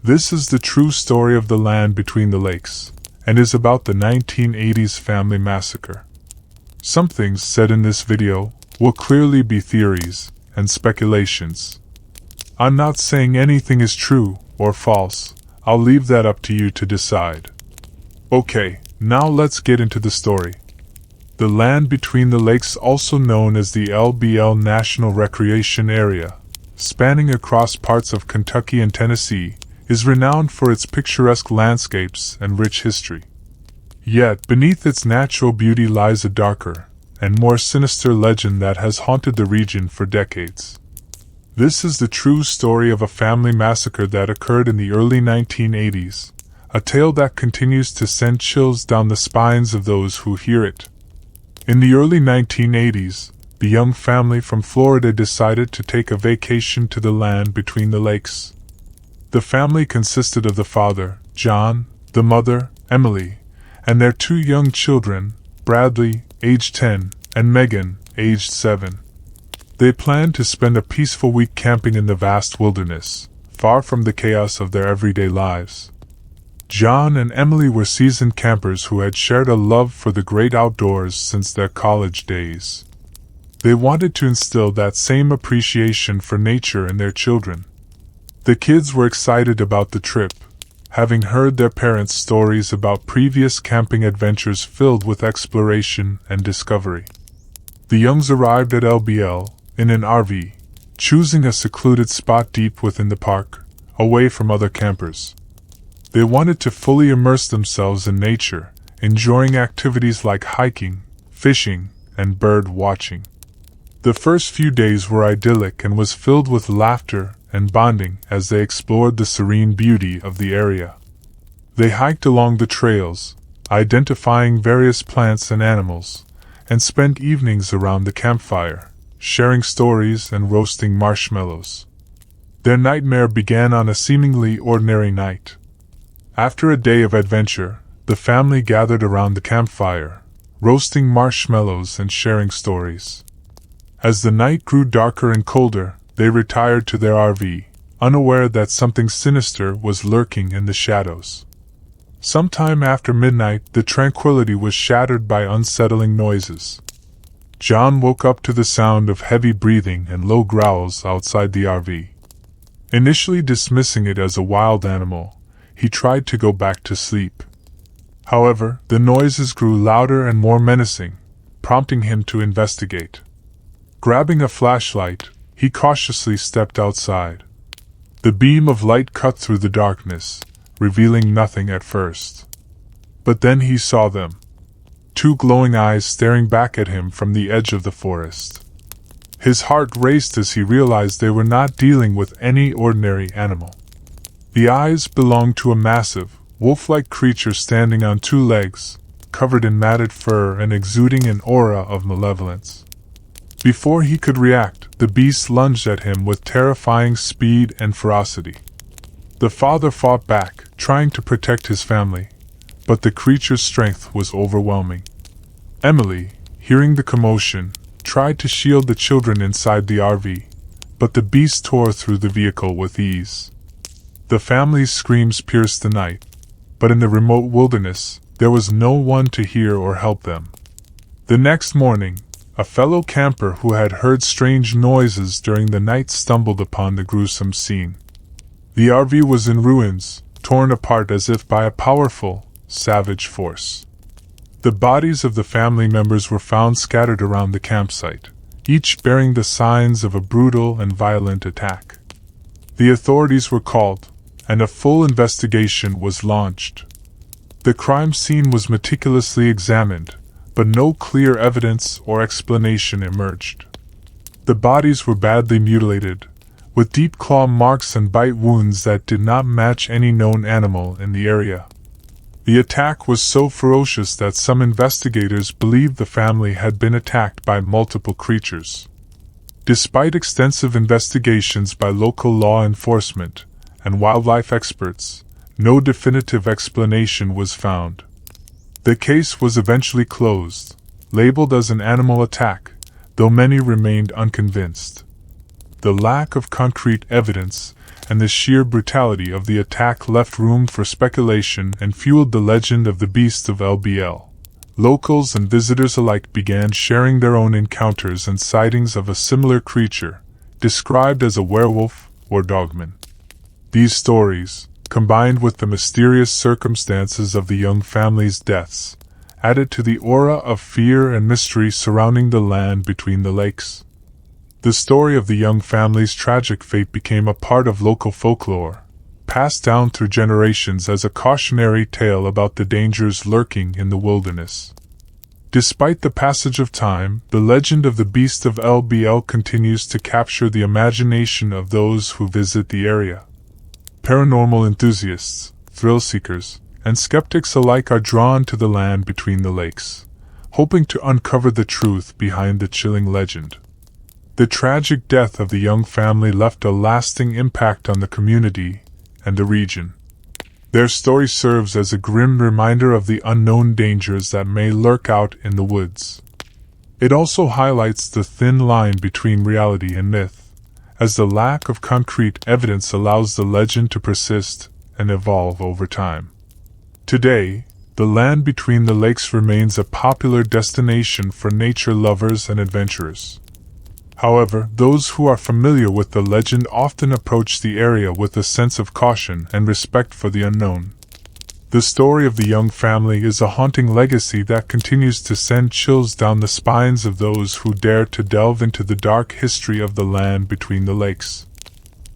This is the true story of the land between the lakes, and is about the 1980s family massacre. Some things said in this video will clearly be theories and speculations. I'm not saying anything is true or false. I'll leave that up to you to decide. Okay, now let's get into the story. The land between the lakes, also known as the LBL National Recreation Area, spanning across parts of Kentucky and Tennessee, is renowned for its picturesque landscapes and rich history. Yet, beneath its natural beauty lies a darker and more sinister legend that has haunted the region for decades. This is the true story of a family massacre that occurred in the early 1980s, a tale that continues to send chills down the spines of those who hear it. In the early 1980s, the young family from Florida decided to take a vacation to the land between the lakes. The family consisted of the father, John, the mother, Emily, and their two young children, Bradley, aged 10, and Megan, aged 7. They planned to spend a peaceful week camping in the vast wilderness, far from the chaos of their everyday lives. John and Emily were seasoned campers who had shared a love for the great outdoors since their college days. They wanted to instill that same appreciation for nature in their children. The kids were excited about the trip, having heard their parents' stories about previous camping adventures filled with exploration and discovery. The youngs arrived at LBL in an RV, choosing a secluded spot deep within the park, away from other campers. They wanted to fully immerse themselves in nature, enjoying activities like hiking, fishing, and bird watching. The first few days were idyllic and was filled with laughter and bonding as they explored the serene beauty of the area. They hiked along the trails, identifying various plants and animals, and spent evenings around the campfire, sharing stories and roasting marshmallows. Their nightmare began on a seemingly ordinary night. After a day of adventure, the family gathered around the campfire, roasting marshmallows and sharing stories. As the night grew darker and colder, they retired to their RV, unaware that something sinister was lurking in the shadows. Sometime after midnight, the tranquility was shattered by unsettling noises. John woke up to the sound of heavy breathing and low growls outside the RV. Initially dismissing it as a wild animal, he tried to go back to sleep. However, the noises grew louder and more menacing, prompting him to investigate. Grabbing a flashlight, he cautiously stepped outside. The beam of light cut through the darkness, revealing nothing at first. But then he saw them. Two glowing eyes staring back at him from the edge of the forest. His heart raced as he realized they were not dealing with any ordinary animal. The eyes belonged to a massive, wolf-like creature standing on two legs, covered in matted fur and exuding an aura of malevolence. Before he could react, the beast lunged at him with terrifying speed and ferocity. The father fought back, trying to protect his family, but the creature's strength was overwhelming. Emily, hearing the commotion, tried to shield the children inside the RV, but the beast tore through the vehicle with ease. The family's screams pierced the night, but in the remote wilderness, there was no one to hear or help them. The next morning, a fellow camper who had heard strange noises during the night stumbled upon the gruesome scene. The RV was in ruins, torn apart as if by a powerful, savage force. The bodies of the family members were found scattered around the campsite, each bearing the signs of a brutal and violent attack. The authorities were called, and a full investigation was launched. The crime scene was meticulously examined, but no clear evidence or explanation emerged. The bodies were badly mutilated, with deep claw marks and bite wounds that did not match any known animal in the area. The attack was so ferocious that some investigators believed the family had been attacked by multiple creatures. Despite extensive investigations by local law enforcement and wildlife experts, no definitive explanation was found. The case was eventually closed, labeled as an animal attack, though many remained unconvinced. The lack of concrete evidence and the sheer brutality of the attack left room for speculation and fueled the legend of the beast of LBL. Locals and visitors alike began sharing their own encounters and sightings of a similar creature, described as a werewolf or dogman. These stories, combined with the mysterious circumstances of the young family's deaths, added to the aura of fear and mystery surrounding the land between the lakes. The story of the young family's tragic fate became a part of local folklore, passed down through generations as a cautionary tale about the dangers lurking in the wilderness. Despite the passage of time, the legend of the beast of LBL continues to capture the imagination of those who visit the area. Paranormal enthusiasts, thrill-seekers, and skeptics alike are drawn to the land between the lakes, hoping to uncover the truth behind the chilling legend. The tragic death of the young family left a lasting impact on the community and the region. Their story serves as a grim reminder of the unknown dangers that may lurk out in the woods. It also highlights the thin line between reality and myth, as the lack of concrete evidence allows the legend to persist and evolve over time. Today, the land between the lakes remains a popular destination for nature lovers and adventurers. However, those who are familiar with the legend often approach the area with a sense of caution and respect for the unknown. The story of the young family is a haunting legacy that continues to send chills down the spines of those who dare to delve into the dark history of the land between the lakes.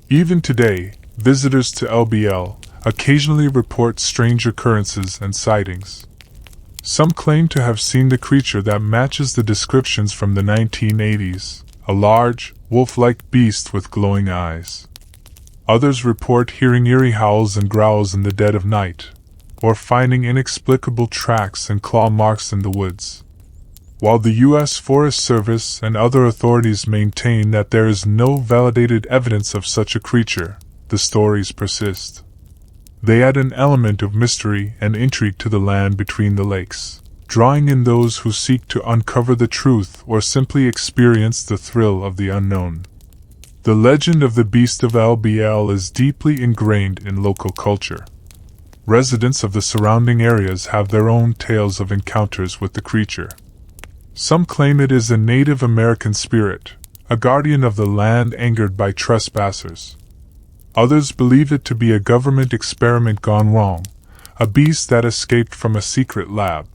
Even today, visitors to LBL occasionally report strange occurrences and sightings. Some claim to have seen the creature that matches the descriptions from the 1980s, a large, wolf-like beast with glowing eyes. Others report hearing eerie howls and growls in the dead of night, or finding inexplicable tracks and claw marks in the woods. While the U.S. Forest Service and other authorities maintain that there is no validated evidence of such a creature, the stories persist. They add an element of mystery and intrigue to the land between the lakes, drawing in those who seek to uncover the truth or simply experience the thrill of the unknown. The legend of the beast of LBL is deeply ingrained in local culture. Residents of the surrounding areas have their own tales of encounters with the creature. Some claim it is a Native American spirit, a guardian of the land angered by trespassers. Others believe it to be a government experiment gone wrong, a beast that escaped from a secret lab.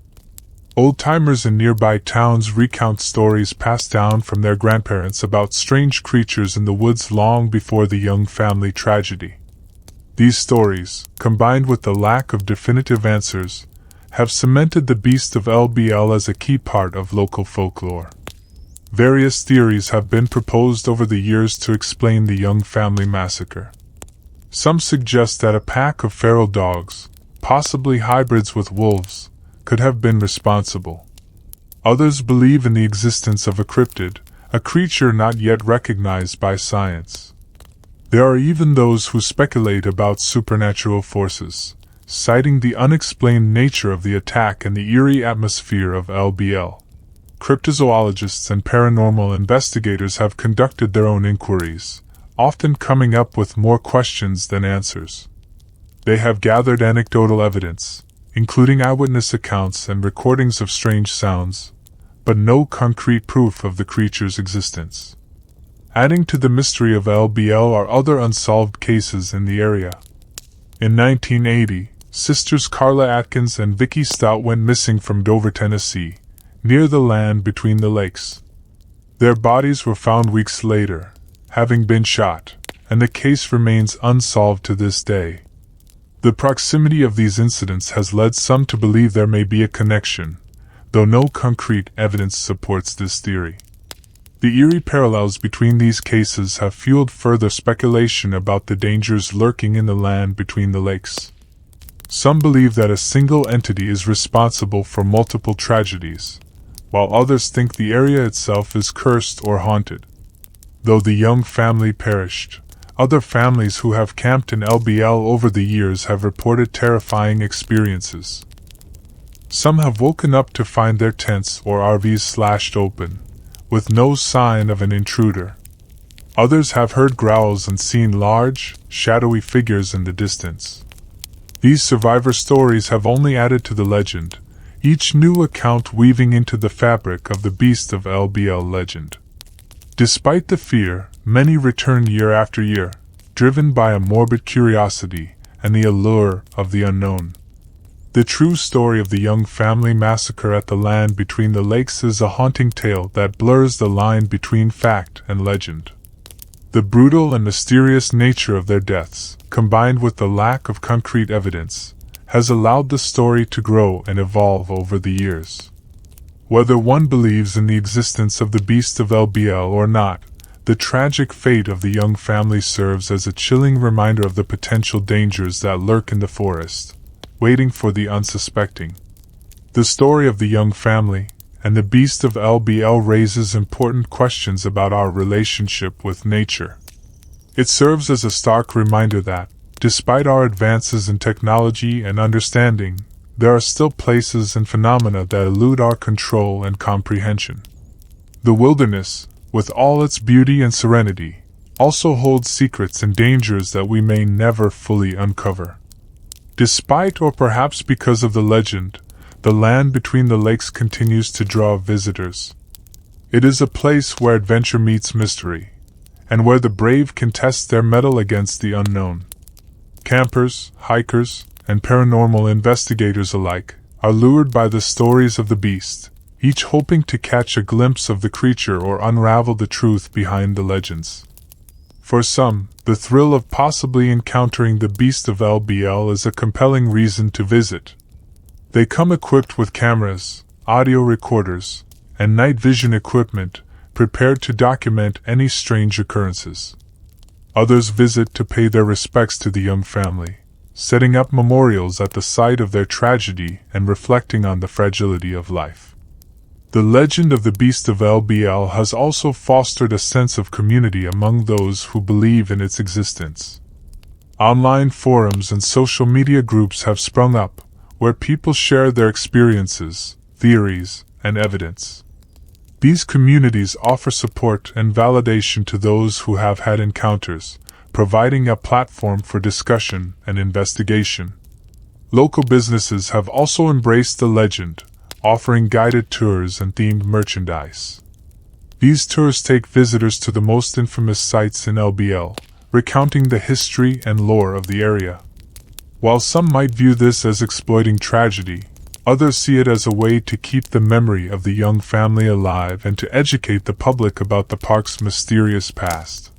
Old-timers in nearby towns recount stories passed down from their grandparents about strange creatures in the woods long before the young family tragedy. These stories, combined with the lack of definitive answers, have cemented the beast of LBL as a key part of local folklore. Various theories have been proposed over the years to explain the young family massacre. Some suggest that a pack of feral dogs, possibly hybrids with wolves, could have been responsible. Others believe in the existence of a cryptid, a creature not yet recognized by science. There are even those who speculate about supernatural forces, citing the unexplained nature of the attack and the eerie atmosphere of LBL. Cryptozoologists and paranormal investigators have conducted their own inquiries, often coming up with more questions than answers. They have gathered anecdotal evidence, including eyewitness accounts and recordings of strange sounds, but no concrete proof of the creature's existence. Adding to the mystery of LBL are other unsolved cases in the area. In 1980, sisters Carla Atkins and Vicky Stout went missing from Dover, Tennessee, near the land between the lakes. Their bodies were found weeks later, having been shot, and the case remains unsolved to this day. The proximity of these incidents has led some to believe there may be a connection, though no concrete evidence supports this theory. The eerie parallels between these cases have fueled further speculation about the dangers lurking in the land between the lakes. Some believe that a single entity is responsible for multiple tragedies, while others think the area itself is cursed or haunted. Though the young family perished, other families who have camped in LBL over the years have reported terrifying experiences. Some have woken up to find their tents or RVs slashed open, with no sign of an intruder. Others have heard growls and seen large, shadowy figures in the distance. These survivor stories have only added to the legend, each new account weaving into the fabric of the beast of LBL legend. Despite the fear, many return year after year, driven by a morbid curiosity and the allure of the unknown. The true story of the Young family massacre at the land between the lakes is a haunting tale that blurs the line between fact and legend. The brutal and mysterious nature of their deaths, combined with the lack of concrete evidence, has allowed the story to grow and evolve over the years. Whether one believes in the existence of the beast of LBL or not, the tragic fate of the Young family serves as a chilling reminder of the potential dangers that lurk in the forest, waiting for the unsuspecting. The story of the Young family and the beast of LBL raises important questions about our relationship with nature. It serves as a stark reminder that, despite our advances in technology and understanding, there are still places and phenomena that elude our control and comprehension. The wilderness, with all its beauty and serenity, also holds secrets and dangers that we may never fully uncover. Despite or perhaps because of the legend, the land between the lakes continues to draw visitors. It is a place where adventure meets mystery, and where the brave can test their mettle against the unknown. Campers, hikers, and paranormal investigators alike are lured by the stories of the beast, each hoping to catch a glimpse of the creature or unravel the truth behind the legends. For some, the thrill of possibly encountering the beast of LBL is a compelling reason to visit. They come equipped with cameras, audio recorders, and night vision equipment, prepared to document any strange occurrences. Others visit to pay their respects to the Young family, setting up memorials at the site of their tragedy and reflecting on the fragility of life. The legend of the beast of LBL has also fostered a sense of community among those who believe in its existence. Online forums and social media groups have sprung up, where people share their experiences, theories, and evidence. These communities offer support and validation to those who have had encounters, providing a platform for discussion and investigation. Local businesses have also embraced the legend, offering guided tours and themed merchandise. These tours take visitors to the most infamous sites in LBL, recounting the history and lore of the area. While some might view this as exploiting tragedy, others see it as a way to keep the memory of the Young family alive and to educate the public about the park's mysterious past.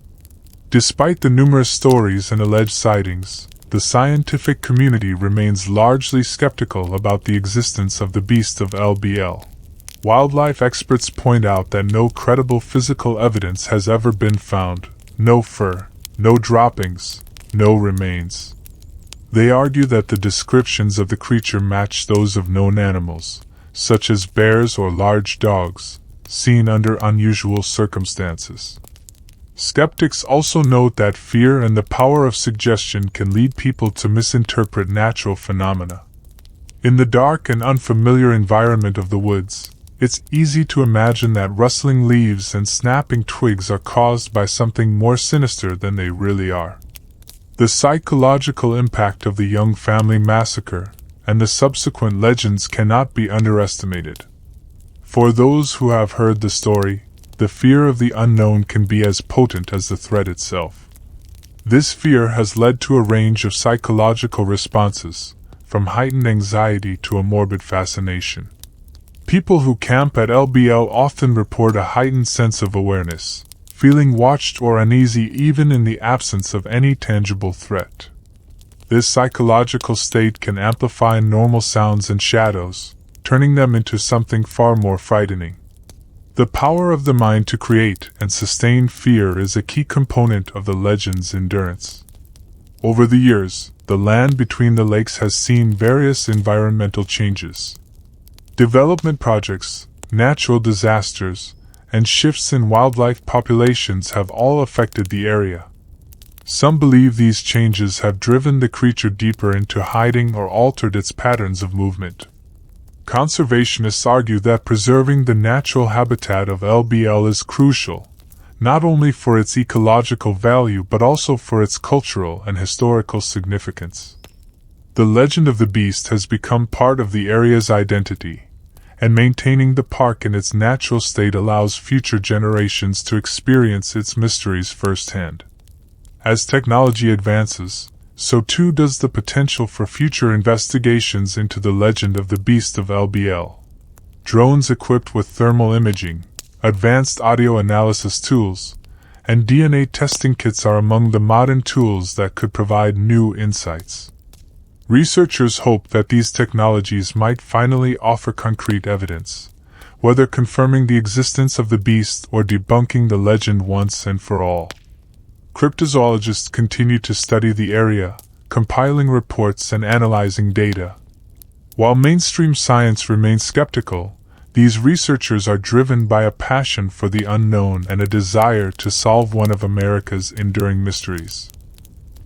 Despite the numerous stories and alleged sightings, the scientific community remains largely skeptical about the existence of the beast of LBL. Wildlife experts point out that no credible physical evidence has ever been found: no fur, no droppings, no remains. They argue that the descriptions of the creature match those of known animals, such as bears or large dogs, seen under unusual circumstances. Skeptics also note that fear and the power of suggestion can lead people to misinterpret natural phenomena. In the dark and unfamiliar environment of the woods, it's easy to imagine that rustling leaves and snapping twigs are caused by something more sinister than they really are. The psychological impact of the Young family massacre and the subsequent legends cannot be underestimated. For those who have heard the story, the fear of the unknown can be as potent as the threat itself. This fear has led to a range of psychological responses, from heightened anxiety to a morbid fascination. People who camp at LBL often report a heightened sense of awareness, feeling watched or uneasy even in the absence of any tangible threat. This psychological state can amplify normal sounds and shadows, turning them into something far more frightening. The power of the mind to create and sustain fear is a key component of the legend's endurance. Over the years, the land between the lakes has seen various environmental changes. Development projects, natural disasters, and shifts in wildlife populations have all affected the area. Some believe these changes have driven the creature deeper into hiding or altered its patterns of movement. Conservationists argue that preserving the natural habitat of LBL is crucial, not only for its ecological value but also for its cultural and historical significance. The legend of the beast has become part of the area's identity, and maintaining the park in its natural state allows future generations to experience its mysteries firsthand. As technology advances, so too does the potential for future investigations into the legend of the beast of LBL. Drones equipped with thermal imaging, advanced audio analysis tools, and DNA testing kits are among the modern tools that could provide new insights. Researchers hope that these technologies might finally offer concrete evidence, whether confirming the existence of the beast or debunking the legend once and for all. Cryptozoologists continue to study the area, compiling reports and analyzing data. While mainstream science remains skeptical, these researchers are driven by a passion for the unknown and a desire to solve one of America's enduring mysteries.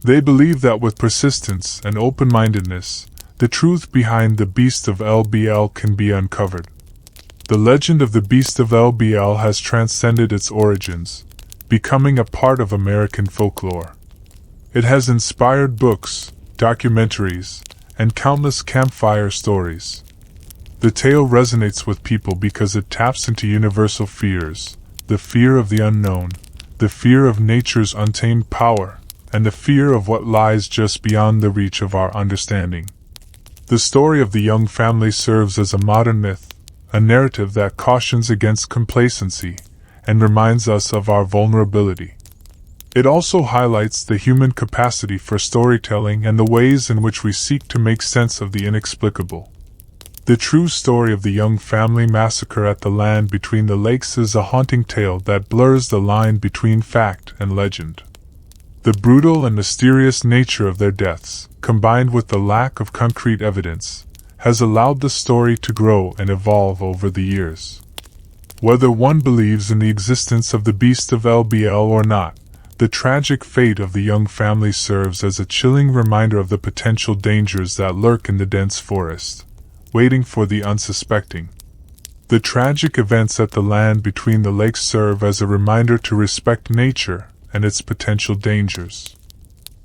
They believe that with persistence and open-mindedness, the truth behind the beast of LBL can be uncovered. The legend of the beast of LBL has transcended its origins, becoming a part of American folklore. It has inspired books, documentaries, and countless campfire stories. The tale resonates with people because it taps into universal fears: the fear of the unknown, the fear of nature's untamed power, and the fear of what lies just beyond the reach of our understanding. The story of the young family serves as a modern myth, a narrative that cautions against complacency and reminds us of our vulnerability. It also highlights the human capacity for storytelling and the ways in which we seek to make sense of the inexplicable. The true story of the young family massacre at the land between the lakes is a haunting tale that blurs the line between fact and legend. The brutal and mysterious nature of their deaths, combined with the lack of concrete evidence, has allowed the story to grow and evolve over the years. Whether one believes in the existence of the beast of LBL or not, the tragic fate of the young family serves as a chilling reminder of the potential dangers that lurk in the dense forest, waiting for the unsuspecting. The tragic events at the land between the lakes serve as a reminder to respect nature and its potential dangers.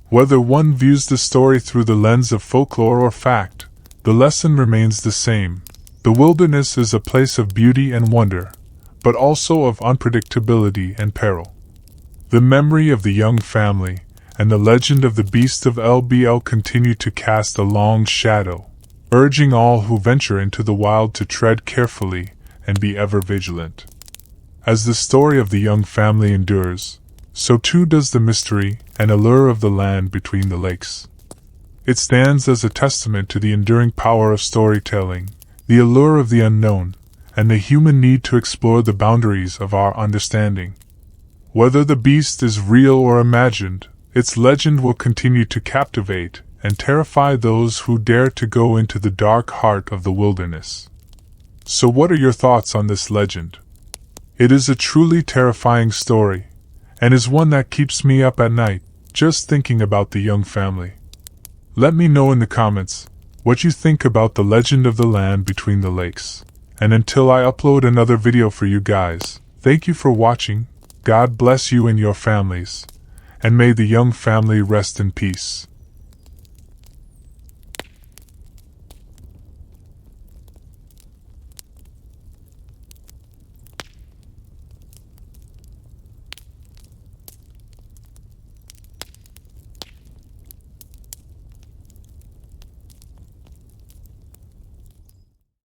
Whether one views the story through the lens of folklore or fact, the lesson remains the same. The wilderness is a place of beauty and wonder, but also of unpredictability and peril. The memory of the young family and the legend of the beast of LBL continue to cast a long shadow, urging all who venture into the wild to tread carefully and be ever vigilant. As the story of the young family endures, so too does the mystery and allure of the land between the lakes. It stands as a testament to the enduring power of storytelling, the allure of the unknown, and the human need to explore the boundaries of our understanding. Whether the beast is real or imagined, its legend will continue to captivate and terrify those who dare to go into the dark heart of the wilderness. So what are your thoughts on this legend? It is a truly terrifying story, and is one that keeps me up at night, just thinking about the young family. Let me know in the comments what you think about the legend of the land between the lakes. And until I upload another video for you guys, thank you for watching, God bless you and your families, and may the young family rest in peace.